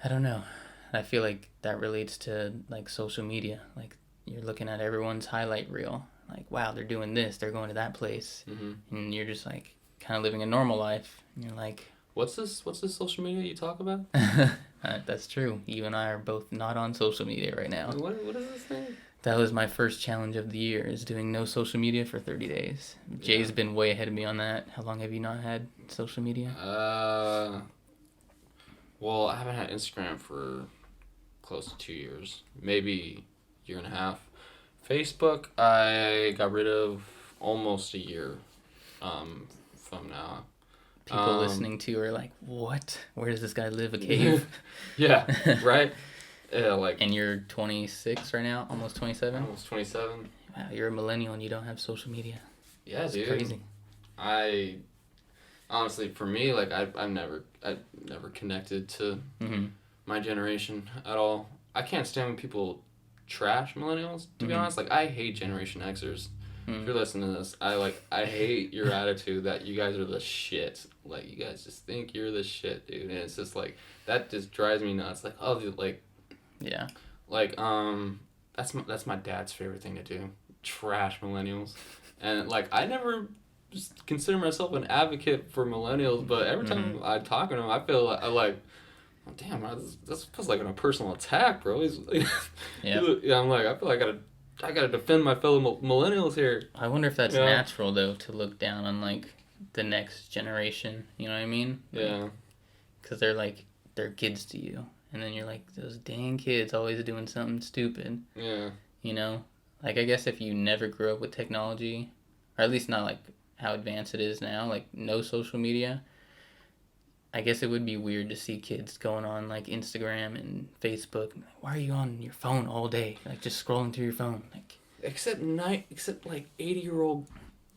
I don't know. I feel like that relates to like social media. Like you're looking at everyone's highlight reel. Like, wow, they're doing this, they're going to that place, and you're just like kind of living a normal life. And you're like, What's this social media you talk about? that's true. You and I are both not on social media right now. What is this thing? That was my first challenge of the year, is doing no social media for 30 days. Jay's been way ahead of me on that. How long have you not had social media? Well, I haven't had Instagram for close to 2 years, maybe year and a half. Facebook, I got rid of almost a year from now. People listening to are like, what? Where does this guy live? A cave? Yeah, right? Yeah, like. And you're 26 right now? Almost 27? Almost 27. Wow, you're a millennial and you don't have social media. Yeah, That's dude. crazy. I honestly, for me, like I've never connected to my generation at all. I can't stand when people trash millennials, to be honest. Like, I hate Generation Xers. If you're listening to this, I hate your attitude that you guys are the shit. Like, you guys just think you're the shit, dude. And it's just like, that just drives me nuts. Like, oh, dude, like, yeah, like that's my dad's favorite thing to do. Trash millennials. And like, I never consider myself an advocate for millennials, but every time I talk to them, I feel like, oh, damn, this feels like a personal attack, bro. He's like, yeah, I'm like, I feel like I gotta defend my fellow millennials here. I wonder if that's natural though, to look down on like the next generation. You know what I mean? Like, yeah. Because they're kids to you, and then you're like, those dang kids always doing something stupid. Yeah. You know, like, I guess if you never grew up with technology, or at least not like how advanced it is now, like no social media, I guess it would be weird to see kids going on like Instagram and Facebook. Why are you on your phone all day? Like, just scrolling through your phone. Like, except like 80-year-old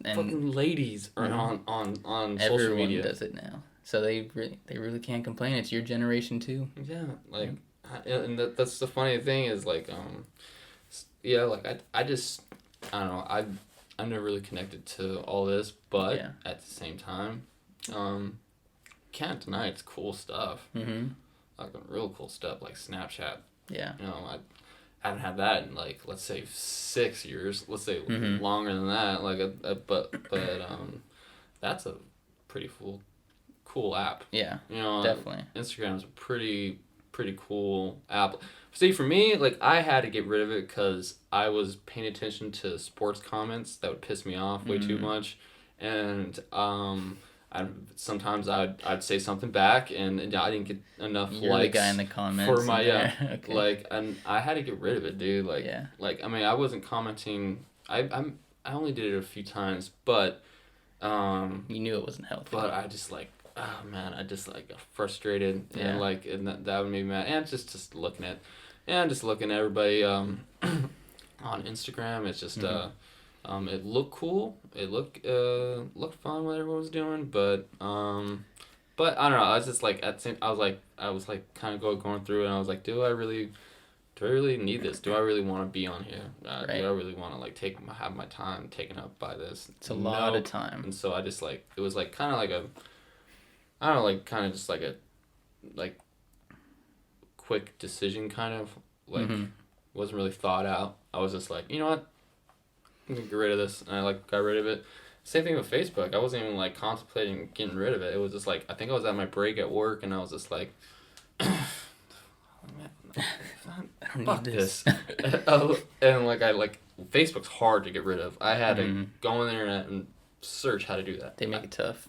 fucking ladies are on social media. Everyone does it now, so they really can't complain. It's your generation too. Yeah, like, and that's the funny thing is like, yeah, like I don't know, I'm never really connected to all this, but at the same time, can't deny it's cool stuff. Like real cool stuff, like Snapchat. Yeah. You know, I haven't had that in like, let's say 6 years. Let's say longer than that. Like but that's a pretty cool app. Yeah. You know, definitely. Instagram's a pretty cool app. See, for me, like, I had to get rid of it because I was paying attention to sports comments that would piss me off way too much, and sometimes I'd say something back, and I didn't get enough You're likes the guy in the comments for my okay. like, and I had to get rid of it, dude. Like, like, I mean, I wasn't commenting. I only did it a few times, but you knew it wasn't healthy. But I just like, oh man, I just like got frustrated and like, and that would make me mad. And just looking at everybody on Instagram. It's just it looked cool. It looked fun what everyone was doing, but I don't know. I was just like I was like kind of going through it, and I was like, do I really need this? Do I really want to be on here? Right. Do I really want to like have my time taken up by this? It's a lot of time. And so I just like, it was like kind of like a, I don't know, like kind of just like a like quick decision, kind of like wasn't really thought out. I was just like, you know what, I'm gonna get rid of this, and I like got rid of it. Same thing with Facebook. I wasn't even like contemplating getting rid of it. It was just like, I think I was at my break at work, and I was just like, I don't fuck need this. And like, Facebook's hard to get rid of. I had to go on the internet and search how to do that. They make it tough.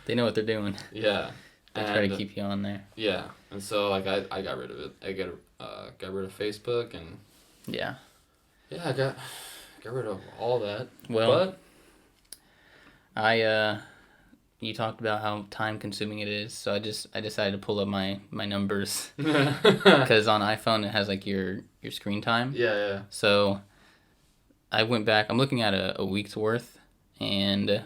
They know what they're doing. Yeah. They try to keep you on there. Yeah. And so like I got rid of it. I got rid of Facebook, and yeah, I got rid of all that. Well, you talked about how time consuming it is, so I decided to pull up my numbers because on iPhone it has like your screen time. Yeah. So I went back. I'm looking at a week's worth, and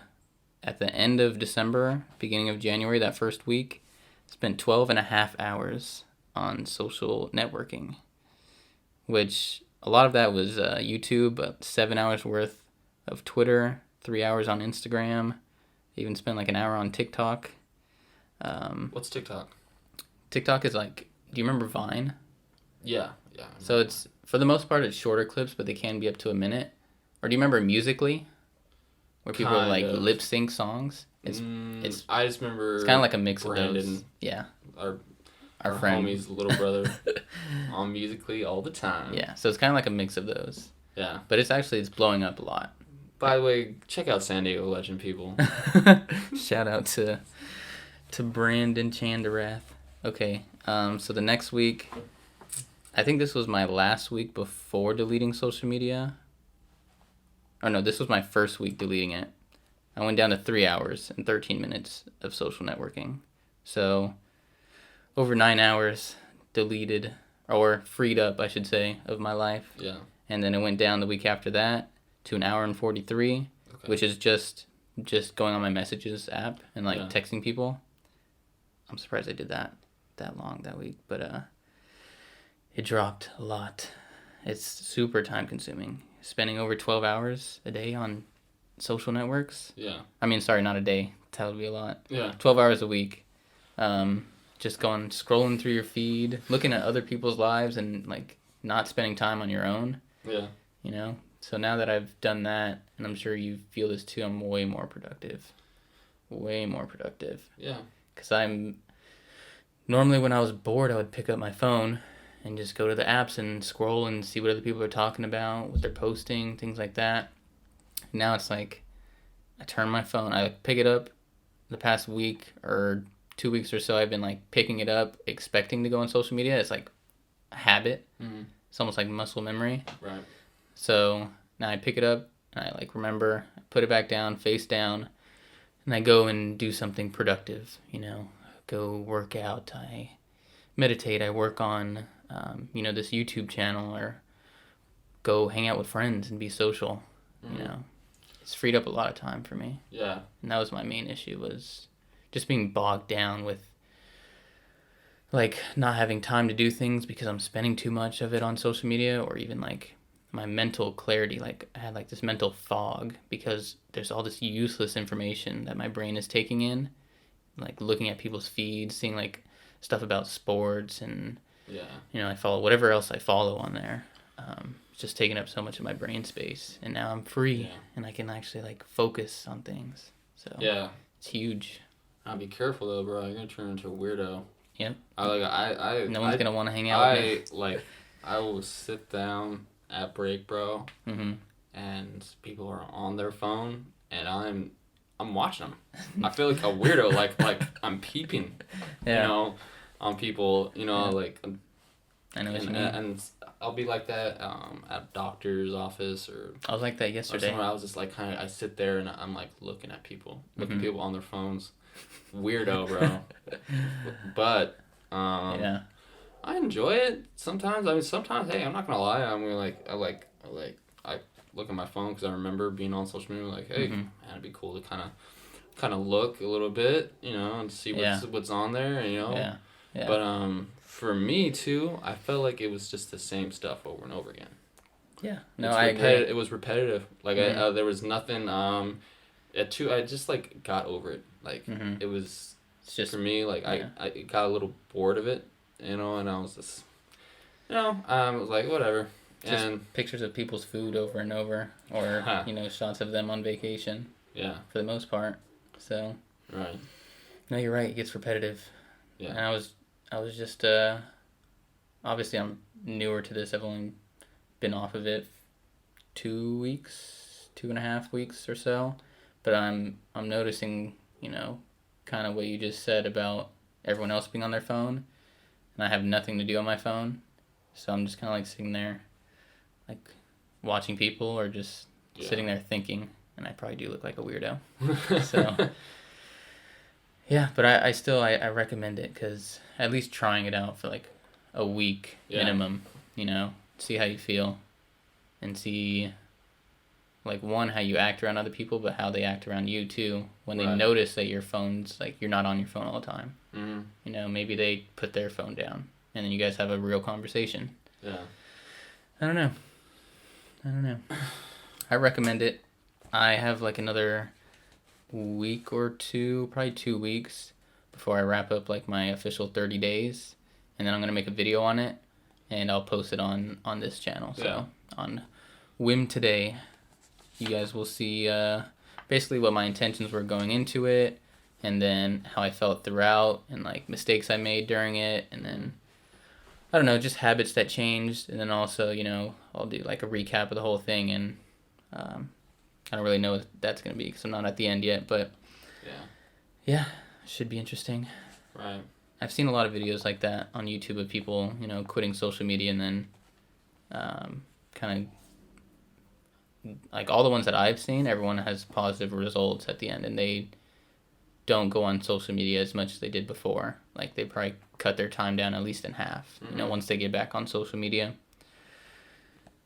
at the end of December, beginning of January, that first week, spent 12 and a half hours on social networking, which a lot of that was YouTube, 7 hours worth of Twitter, 3 hours on Instagram. Even spent like an hour on TikTok. What's TikTok? TikTok is like, do you remember Vine? Yeah. Yeah. So it's, for the most part, it's shorter clips, but they can be up to a minute. Or do you remember Musically? Where people Kind like of. lip sync songs? I just remember. It's kind of like a mix Brandon, of those. Yeah. Our friend. homie's little brother on Musically all the time. Yeah, so it's kind of like a mix of those. Yeah. But it's blowing up a lot. By the way, check out San Diego Legend, people. Shout out to Brandon Chanderath. Okay, so the next week, I think this was my last week before deleting social media. Oh no, this was my first week deleting it. I went down to 3 hours and 13 minutes of social networking. So over 9 hours deleted, or freed up, I should say, of my life. Yeah. And then it went down the week after that to 1 hour and 43, which is just going on my messages app and like texting people. I'm surprised I did that long that week, but it dropped a lot. It's super time consuming. Spending over 12 hours a day on social networks. Yeah. I mean, sorry, not a day. That would be a lot. Yeah. 12 hours a week. Just scrolling through your feed, looking at other people's lives and like not spending time on your own. Yeah. You know? So now that I've done that, and I'm sure you feel this too, I'm way more productive. Way more productive. Yeah. Because normally when I was bored, I would pick up my phone and just go to the apps and scroll and see what other people are talking about, what they're posting, things like that. Now it's like, I turn my phone, I pick it up. The past week or 2 weeks or so, I've been like picking it up, expecting to go on social media. It's like a habit. Mm-hmm. It's almost like muscle memory. Right. So now I pick it up and I like remember, I put it back down, face down, and I go and do something productive. You know, go work out. I meditate. I work on this YouTube channel, or go hang out with friends and be social. Mm-hmm. You know, it's freed up a lot of time for me. Yeah. And that was my main issue, was just being bogged down with like not having time to do things because I'm spending too much of it on social media, or even like my mental clarity. Like I had like this mental fog because there's all this useless information that my brain is taking in, like looking at people's feeds, seeing like stuff about sports, and I follow whatever else I follow on there. It's just taking up so much of my brain space, and now I'm free and I can actually like focus on things. So it's huge. I'll be careful though, bro. You're gonna turn into a weirdo. Yep. No one's gonna want to hang out with me. I will sit down at break, bro, Mm-hmm. and people are on their phone, and I'm watching them. I feel like a weirdo, like I'm peeping, on people, like. I know what you mean. And I'll be like that at a doctor's office or. I was like that yesterday. Or somewhere I was just like I sit there and I'm like looking at people people on their phones. Weirdo, bro. But I enjoy it sometimes. I mean, sometimes, hey, I'm not gonna lie. I'm gonna I look at my phone because I remember being on social media. Like, hey, man, it'd be cool to kind of look a little bit, and see what's on there, Yeah. But for me too, I felt like it was just the same stuff over and over again. Yeah. No, I agree. It was repetitive. Like there was nothing. I just like got over it. Like it was. It's just for me. Like I got a little bored of it, and I was just, I was like whatever. Just and pictures of people's food over and over, or shots of them on vacation. Yeah. For the most part, so. Right. No, you're right. It gets repetitive. Yeah. And I was just obviously I'm newer to this. I've only been off of it 2 weeks, 2.5 weeks or so, but I'm noticing, kind of what you just said about everyone else being on their phone, and I have nothing to do on my phone, so I'm just kind of like sitting there, like watching people, or just sitting there thinking, and I probably do look like a weirdo. So. Yeah, but I still recommend it, because at least trying it out for like a week minimum, see how you feel, and see like one, how you act around other people, but how they act around you too when they notice that your phone's like you're not on your phone all the time. Mm-hmm. Maybe they put their phone down and then you guys have a real conversation. Yeah. I don't know. I recommend it. I have like another week or two, probably 2 weeks before I wrap up like my official 30 days, and then I'm gonna make a video on it, and I'll post it on this channel. So on WIM Today, you guys will see basically what my intentions were going into it, and then how I felt throughout, and like mistakes I made during it, and then I don't know, just habits that changed, and then also, you know, I'll do like a recap of the whole thing, and I don't really know what that's gonna be because I'm not at the end yet, but yeah, should be interesting. Right. I've seen a lot of videos like that on YouTube of people, you know, quitting social media and then kind of like all the ones that I've seen, everyone has positive results at the end, and they don't go on social media as much as they did before. Like they probably cut their time down at least in half, you know, once they get back on social media.